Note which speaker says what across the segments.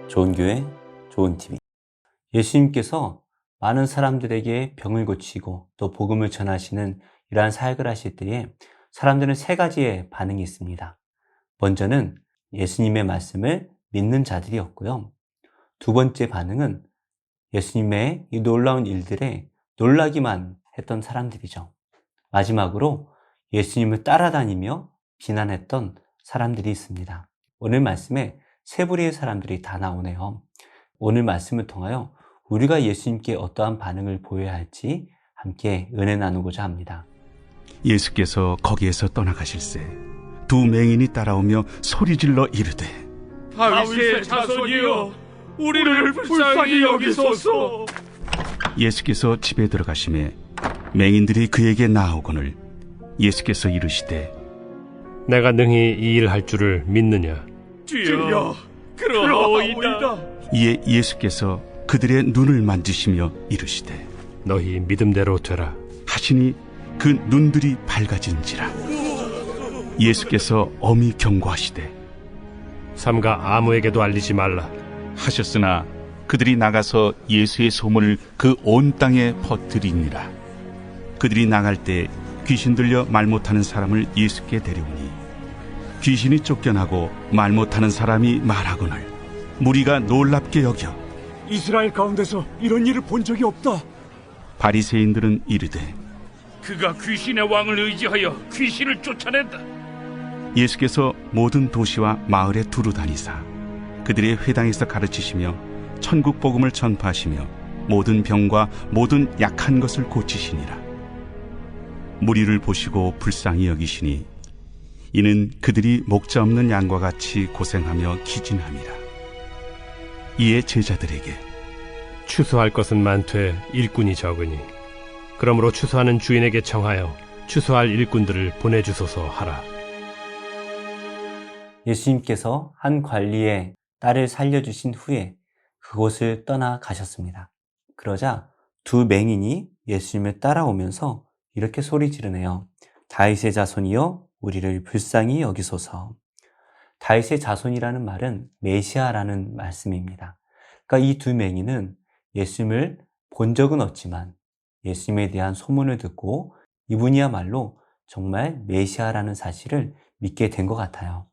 Speaker 1: 좋은 교회, 좋은 TV. 예수님께서 많은 사람들에게 병을 고치고 또 복음을 전하시는 이러한 사역을 하실 때에 사람들은 세 가지의 반응이 있습니다. 먼저는 예수님의 말씀을 믿는 자들이었고요. 두 번째 반응은 예수님의 이 놀라운 일들에 놀라기만 했던 사람들이죠. 마지막으로 예수님을 따라다니며 비난했던 사람들이 있습니다. 오늘 말씀에 세 부류의 사람들이 다 나오네요. 오늘 말씀을 통하여 우리가 예수님께 어떠한 반응을 보여야 할지 함께 은혜 나누고자 합니다.
Speaker 2: 예수께서 거기에서 떠나가실새 두 맹인이 따라오며 소리질러 이르되
Speaker 3: 다윗의 자손이여 우리를 불쌍히 여기소서.
Speaker 2: 예수께서 집에 들어가시매 맹인들이 그에게 나아오거늘 예수께서 이르시되
Speaker 4: 내가 능히 이 일 할 줄을 믿느냐?
Speaker 3: 주여 그러하오이다.
Speaker 2: 이에 예수께서 그들의 눈을 만지시며 이르시되
Speaker 4: 너희 믿음대로 되라.
Speaker 2: 하시니 그 눈들이 밝아진지라. 예수께서 엄히 경고하시되
Speaker 4: 삼가 아무에게도 알리지 말라.
Speaker 2: 하셨으나 그들이 나가서 예수의 소문을 그 온 땅에 퍼뜨리니라. 그들이 나갈 때 귀신 들려 말 못하는 사람을 예수께 데려오니 귀신이 쫓겨나고 말 못하는 사람이 말하거늘 무리가 놀랍게 여겨
Speaker 3: 이스라엘 가운데서 이런 일을 본 적이 없다.
Speaker 2: 바리새인들은 이르되
Speaker 3: 그가 귀신의 왕을 의지하여 귀신을 쫓아낸다.
Speaker 2: 예수께서 모든 도시와 마을에 두루 다니사 그들의 회당에서 가르치시며 천국 복음을 전파하시며 모든 병과 모든 약한 것을 고치시니라. 무리를 보시고 불쌍히 여기시니 이는 그들이 목자 없는 양과 같이 고생하며 기진함이라. 이에 제자들에게
Speaker 4: 추수할 것은 많되 일꾼이 적으니 그러므로 추수하는 주인에게 청하여 추수할 일꾼들을 보내주소서 하라.
Speaker 1: 예수님께서 한 관리의 딸을 살려주신 후에 그곳을 떠나 가셨습니다. 그러자 두 맹인이 예수님을 따라오면서 이렇게 소리 지르네요. 다윗의 자손이여 우리를 불쌍히 여기소서. 다윗의 자손이라는 말은 메시아라는 말씀입니다. 그러니까 이 두 맹인은 예수님을 본 적은 없지만 예수님에 대한 소문을 듣고 이분이야말로 정말 메시아라는 사실을 믿게 된 것 같아요.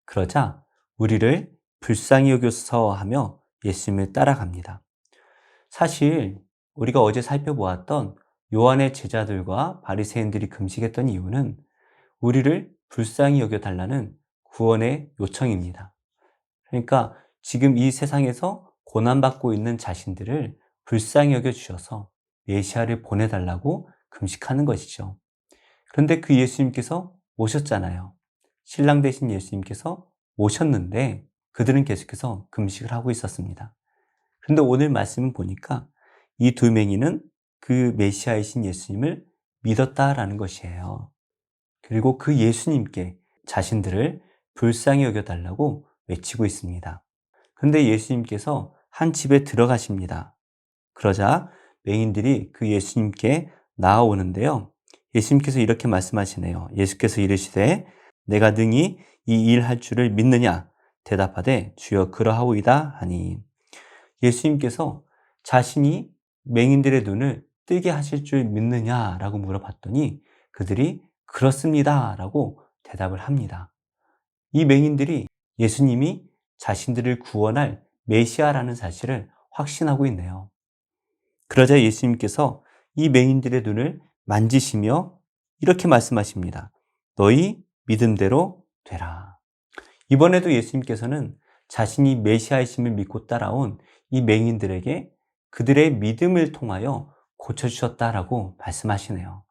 Speaker 1: 그러자 우리를 불쌍히 여기소서 하며 예수님을 따라갑니다. 사실 우리가 어제 살펴보았던 요한의 제자들과 바리새인들이 금식했던 이유는 우리를 불쌍히 여겨달라는 구원의 요청입니다. 그러니까 지금 이 세상에서 고난받고 있는 자신들을 불쌍히 여겨주셔서 메시아를 보내달라고 금식하는 것이죠. 그런데 그 예수님께서 오셨잖아요. 신랑 되신 예수님께서 오셨는데 그들은 계속해서 금식을 하고 있었습니다. 그런데 오늘 말씀을 보니까 이 두 맹인은 그 메시아이신 예수님을 믿었다라는 것이에요. 그리고 그 예수님께 자신들을 불쌍히 여겨달라고 외치고 있습니다. 그런데 예수님께서 한 집에 들어가십니다. 그러자 맹인들이 그 예수님께 나아오는데요. 예수님께서 이렇게 말씀하시네요. 예수께서 이르시되 내가 능히 이 일 할 줄을 믿느냐? 대답하되 주여 그러하오이다 하니 예수님께서 자신이 맹인들의 눈을 뜨게 하실 줄 믿느냐라고 물어봤더니 그들이 그렇습니다 라고 대답을 합니다. 이 맹인들이 예수님이 자신들을 구원할 메시아라는 사실을 확신하고 있네요. 그러자 예수님께서 이 맹인들의 눈을 만지시며 이렇게 말씀하십니다. 너희 믿음대로 되라. 이번에도 예수님께서는 자신이 메시아이심을 믿고 따라온 이 맹인들에게 그들의 믿음을 통하여 고쳐주셨다라고 말씀하시네요.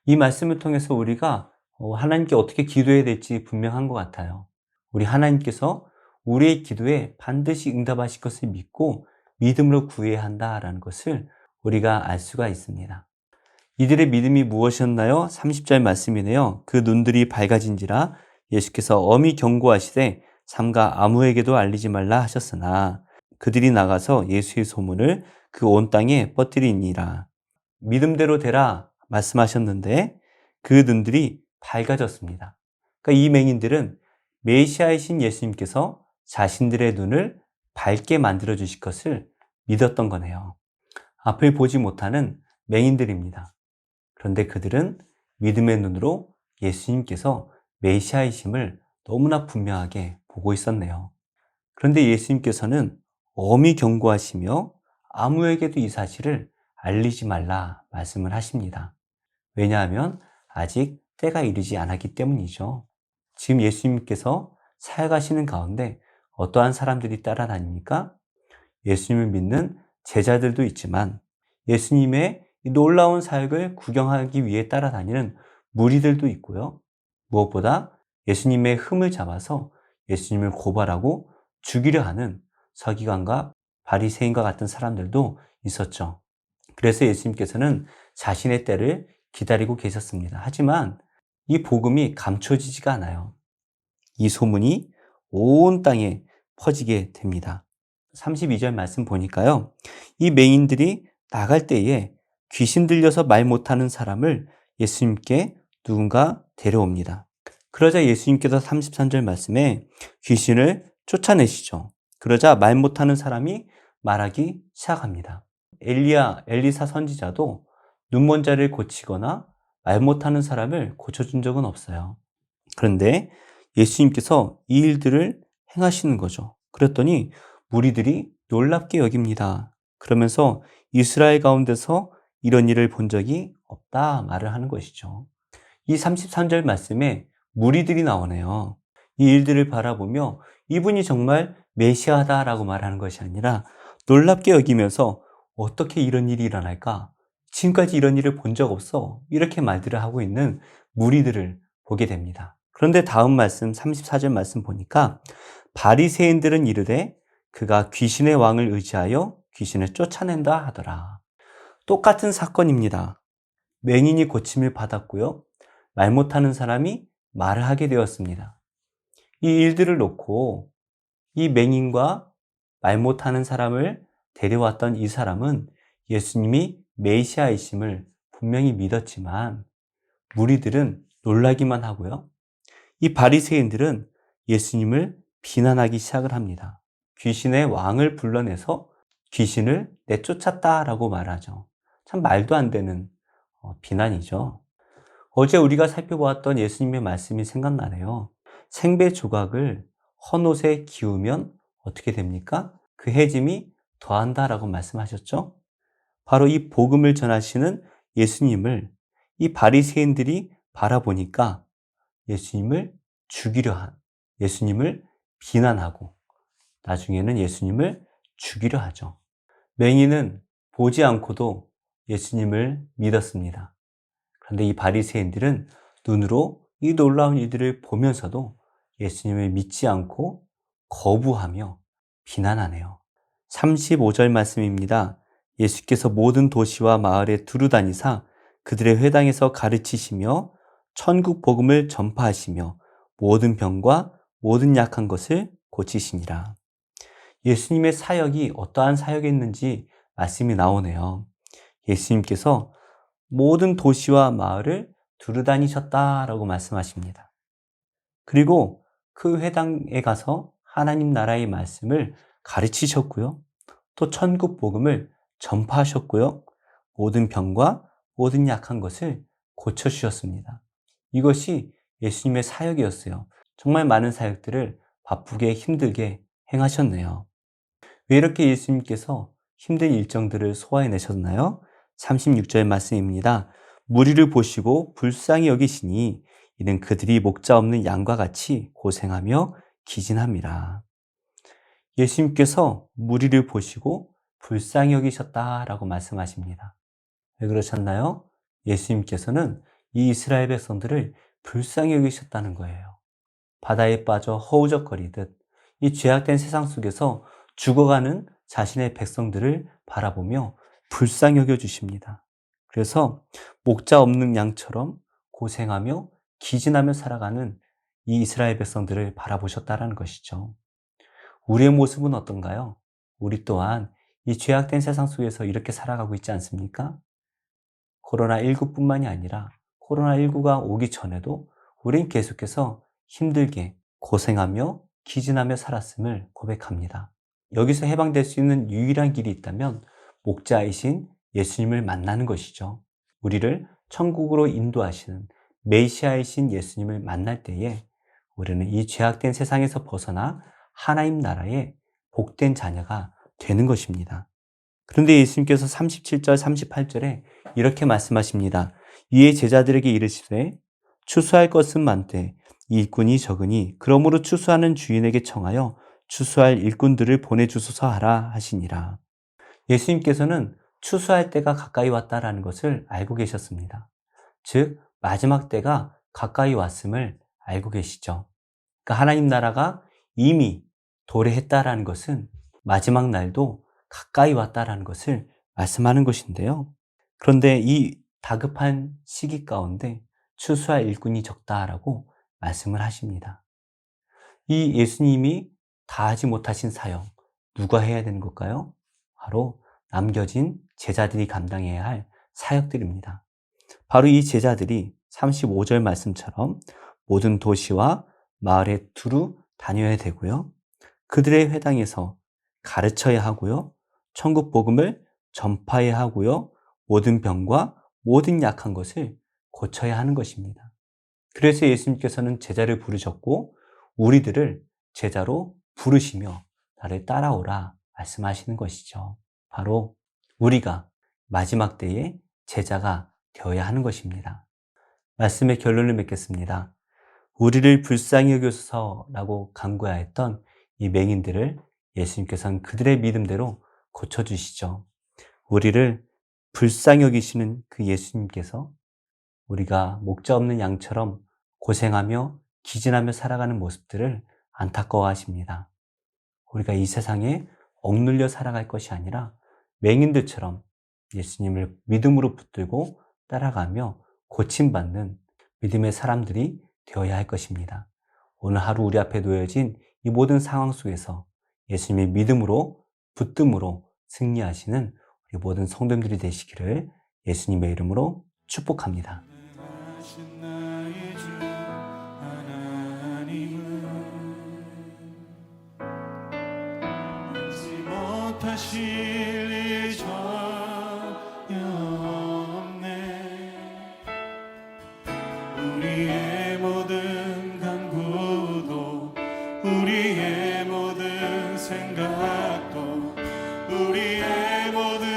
Speaker 1: 이 말씀을 통해서 우리가 하나님께 어떻게 기도해야 될지 분명한 것 같아요. 우리 하나님께서 우리의 기도에 반드시 응답하실 것을 믿고 믿음으로 구해야 한다라는 것을 우리가 알 수가 있습니다. 이들의 믿음이 무엇이었나요? 30절 말씀이네요. 그 눈들이 밝아진지라 예수께서 엄히 경고하시되 삼가 아무에게도 알리지 말라 하셨으나 그들이 나가서 예수의 소문을 그 온 땅에 퍼뜨리니라. 믿음대로 되라 말씀하셨는데 그 눈들이 밝아졌습니다. 그러니까 이 맹인들은 메시아이신 예수님께서 자신들의 눈을 밝게 만들어 주실 것을 믿었던 거네요. 앞을 보지 못하는 맹인들입니다. 그런데 그들은 믿음의 눈으로 예수님께서 메시아이심을 너무나 분명하게 보고 있었네요. 그런데 예수님께서는 엄히 경고하시며 아무에게도 이 사실을 알리지 말라 말씀을 하십니다. 왜냐하면 아직 때가 이르지 않았기 때문이죠. 지금 예수님께서 사역하시는 가운데 어떠한 사람들이 따라다닙니까? 예수님을 믿는 제자들도 있지만 예수님의 이 놀라운 사역을 구경하기 위해 따라다니는 무리들도 있고요. 무엇보다 예수님의 흠을 잡아서 예수님을 고발하고 죽이려 하는 서기관과 바리새인과 같은 사람들도 있었죠. 그래서 예수님께서는 자신의 때를 기다리고 계셨습니다. 하지만 이 복음이 감춰지지가 않아요. 이 소문이 온 땅에 퍼지게 됩니다. 32절 말씀 보니까요. 이 맹인들이 나갈 때에 귀신 들려서 말 못하는 사람을 예수님께 누군가 데려옵니다. 그러자 예수님께서 33절 말씀에 귀신을 쫓아내시죠. 그러자 말 못하는 사람이 말하기 시작합니다. 엘리사 선지자도 눈먼 자를 고치거나 말 못하는 사람을 고쳐준 적은 없어요. 그런데 예수님께서 이 일들을 행하시는 거죠. 그랬더니 무리들이 놀랍게 여깁니다. 그러면서 이스라엘 가운데서 이런 일을 본 적이 없다 말을 하는 것이죠. 이 33절 말씀에 무리들이 나오네요. 이 일들을 바라보며 이분이 정말 메시아다라고 말하는 것이 아니라 놀랍게 여기면서 어떻게 이런 일이 일어날까? 지금까지 이런 일을 본 적 없어. 이렇게 말들을 하고 있는 무리들을 보게 됩니다. 그런데 다음 말씀 34절 말씀 보니까 바리새인들은 이르되 그가 귀신의 왕을 의지하여 귀신을 쫓아낸다 하더라. 똑같은 사건입니다. 맹인이 고침을 받았고요. 말 못하는 사람이 말을 하게 되었습니다. 이 일들을 놓고 이 맹인과 말 못하는 사람을 데려왔던 이 사람은 예수님이 메시아이심을 분명히 믿었지만 무리들은 놀라기만 하고요. 이 바리새인들은 예수님을 비난하기 시작을 합니다. 귀신의 왕을 불러내서 귀신을 내쫓았다라고 말하죠. 참 말도 안 되는 비난이죠. 어제 우리가 살펴보았던 예수님의 말씀이 생각나네요. 생배 조각을 헌옷에 기우면 어떻게 됩니까? 그 해짐이 더한다라고 말씀하셨죠. 바로 이 복음을 전하시는 예수님을 이 바리새인들이 바라보니까 예수님을 죽이려 한, 예수님을 비난하고 나중에는 예수님을 죽이려 하죠. 맹인은 보지 않고도 예수님을 믿었습니다. 그런데 이 바리새인들은 눈으로 이 놀라운 일들을 보면서도 예수님을 믿지 않고 거부하며 비난하네요. 35절 말씀입니다. 예수께서 모든 도시와 마을에 두루 다니사 그들의 회당에서 가르치시며 천국 복음을 전파하시며 모든 병과 모든 약한 것을 고치시니라. 예수님의 사역이 어떠한 사역이었는지 말씀이 나오네요. 예수님께서 모든 도시와 마을을 두루 다니셨다라고 말씀하십니다. 그리고 그 회당에 가서 하나님 나라의 말씀을 가르치셨고요. 또 천국 복음을 전파하셨고요. 모든 병과 모든 약한 것을 고쳐주셨습니다. 이것이 예수님의 사역이었어요. 정말 많은 사역들을 바쁘게 힘들게 행하셨네요. 왜 이렇게 예수님께서 힘든 일정들을 소화해내셨나요? 36절 말씀입니다. 무리를 보시고 불쌍히 여기시니 이는 그들이 목자 없는 양과 같이 고생하며 기진함이라. 예수님께서 무리를 보시고 불쌍히 여기셨다라고 말씀하십니다. 왜 그러셨나요? 예수님께서는 이 이스라엘 백성들을 불쌍히 여기셨다는 거예요. 바다에 빠져 허우적거리듯 이 죄악된 세상 속에서 죽어가는 자신의 백성들을 바라보며 불쌍히 여겨주십니다. 그래서 목자 없는 양처럼 고생하며 기진하며 살아가는 이 이스라엘 백성들을 바라보셨다는 것이죠. 우리의 모습은 어떤가요? 우리 또한 이 죄악된 세상 속에서 이렇게 살아가고 있지 않습니까? 코로나19뿐만이 아니라 코로나19가 오기 전에도 우린 계속해서 힘들게 고생하며 기진하며 살았음을 고백합니다. 여기서 해방될 수 있는 유일한 길이 있다면 목자이신 예수님을 만나는 것이죠. 우리를 천국으로 인도하시는 메시아이신 예수님을 만날 때에 우리는 이 죄악된 세상에서 벗어나 하나님 나라의 복된 자녀가 되는 것입니다. 그런데 예수님께서 37절, 38절에 이렇게 말씀하십니다. 이에 제자들에게 이르시되 추수할 것은 많되 일꾼이 적으니 그러므로 추수하는 주인에게 청하여 추수할 일꾼들을 보내주소서 하라 하시니라. 예수님께서는 추수할 때가 가까이 왔다라는 것을 알고 계셨습니다. 즉 마지막 때가 가까이 왔음을 알고 계시죠. 그러니까 하나님 나라가 이미 도래했다라는 것은 마지막 날도 가까이 왔다라는 것을 말씀하는 것인데요. 그런데 이 다급한 시기 가운데 추수할 일꾼이 적다라고 말씀을 하십니다. 이 예수님이 다 하지 못하신 사역, 누가 해야 되는 걸까요? 바로 남겨진 제자들이 감당해야 할 사역들입니다. 바로 이 제자들이 35절 말씀처럼 모든 도시와 마을에 두루 다녀야 되고요. 그들의 회당에서 가르쳐야 하고요. 천국 복음을 전파해야 하고요. 모든 병과 모든 약한 것을 고쳐야 하는 것입니다. 그래서 예수님께서는 제자를 부르셨고 우리들을 제자로 부르시며 나를 따라오라 말씀하시는 것이죠. 바로 우리가 마지막 때에 제자가 되어야 하는 것입니다. 말씀의 결론을 맺겠습니다. 우리를 불쌍히 여기소서라고 간구하였던 이 맹인들을 예수님께서는 그들의 믿음대로 고쳐주시죠. 우리를 불쌍히 여기시는 그 예수님께서 우리가 목자 없는 양처럼 고생하며 기진하며 살아가는 모습들을 안타까워하십니다. 우리가 이 세상에 억눌려 살아갈 것이 아니라 맹인들처럼 예수님을 믿음으로 붙들고 따라가며 고침받는 믿음의 사람들이 되어야 할 것입니다. 오늘 하루 우리 앞에 놓여진 이 모든 상황 속에서 예수님의 믿음으로 붙듦으로 승리하시는 우리 모든 성도님들이 되시기를 예수님의 이름으로 축복합니다.
Speaker 5: 하실 일 전혀 없네. 우리의 모든 간구도 우리의 모든 생각도 우리의 모든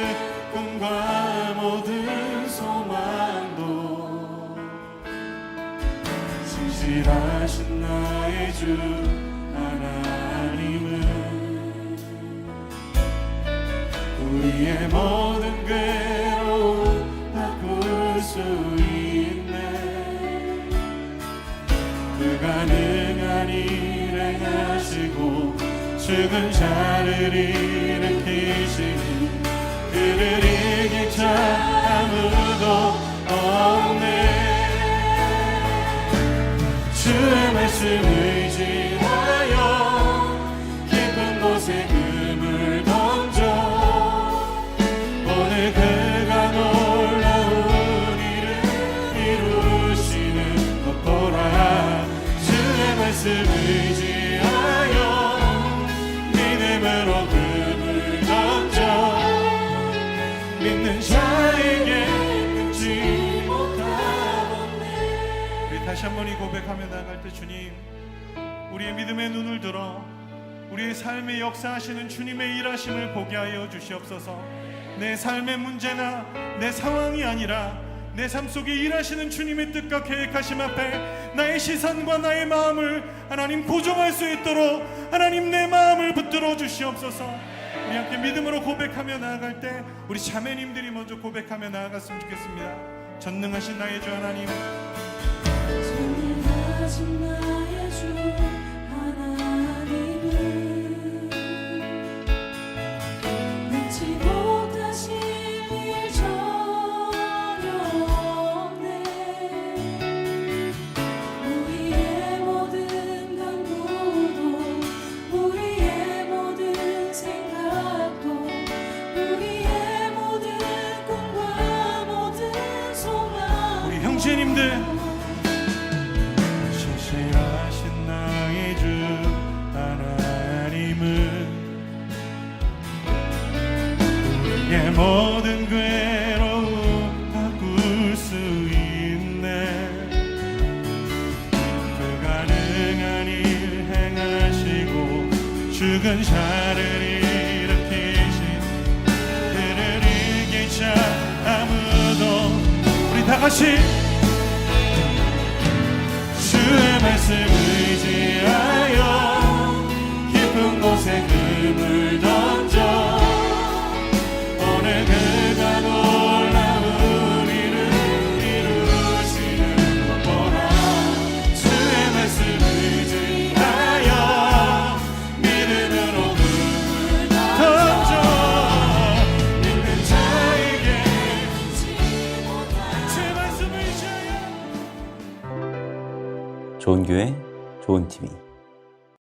Speaker 5: 꿈과 모든 소망도 진실하신 나의 주 하나님은 우리의 모든 괴로움 바꿀 수 있네. 불가능한 일을 행하시고 죽은 자를 일으키시니 그를 이길 자 아무도 없네. 주의 말씀 의지하여 깊은 곳에 금을 던져 오늘 그가 놀라운 일을 이루시는 것 보라. 주의 말씀 의지하여 믿음으로 금을 던져 믿는 자에게 끊지 못하겠네. 우리 다시 한번 이 고백하며 나아갈 때 주님, 우리의 믿음의 눈을 들어 우리의 삶에 역사하시는 주님의 일하심을 보게 하여 주시옵소서. 내 삶의 문제나 내 상황이 아니라 내 삶 속에 일하시는 주님의 뜻과 계획하심 앞에 나의 시선과 나의 마음을 하나님 고정할 수 있도록 하나님 내 마음을 붙들어 주시옵소서. 우리 함께 믿음으로 고백하며 나아갈 때 우리 자매님들이 먼저 고백하며 나아갔으면 좋겠습니다. 전능하신 나의 주 하나님,
Speaker 6: 전능하신 나의 주 하나님은 능치 못하실 일 전혀 없네. 우리의 모든 간구도 우리의 모든 생각도 우리의 모든 꿈과 모든 소망
Speaker 5: 우리 형제님들 모든 괴로움 바꿀 수 있네. 불가능한 일 행하시고 죽은 자를 일으키신 그를 이길 자 아무도. 우리 다 같이 주의 말씀 의지하여 깊은 곳에 금을 던져 오늘 그가 놀라운 일을 이루시는 것 보라. 주의 말씀 의지하여 믿음으로 금을 던져 믿는 자에게 주 말씀 의지하여.
Speaker 1: 좋은 교회, 좋은 TV.